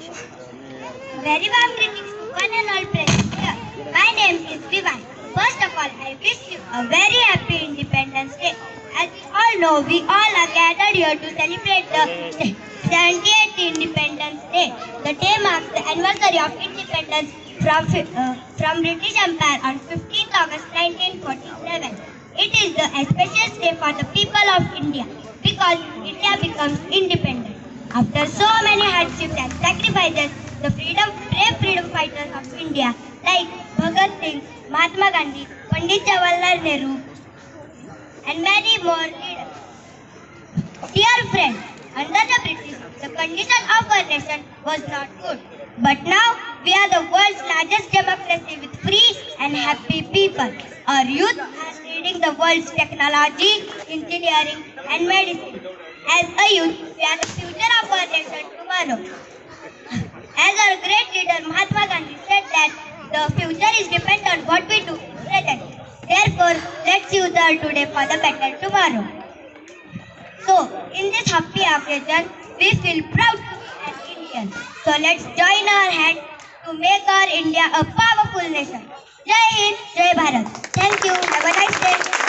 Very warm greetings to one and all present here. My name is Vivan. First of all, I wish you a very happy Independence Day. As you all know, we all are gathered here to celebrate the 78th Independence Day. The day marks the anniversary of independence from British Empire on 15th August 1947. It is the auspicious day for the people of India because India becomes independent. After so many hardships and sacrifices, the brave freedom fighters of India like Bhagat Singh, Mahatma Gandhi, Pandit Jawaharlal Nehru, and many more leaders. Dear friends, under the British, the condition of our nation was not good. But now we are the world's largest democracy with free and happy people. Our youth are leading the world's technology, engineering, and medicine. As a youth, we are the future of our nation tomorrow. As our great leader Mahatma Gandhi said that the future is dependent on what we do in present. Therefore, let's use our today for the better tomorrow. So, in this happy occasion, we feel proud to be an Indian. So, let's join our hands to make our India a powerful nation. Jai Hind, Jai Bharat. Thank you. Have a nice day.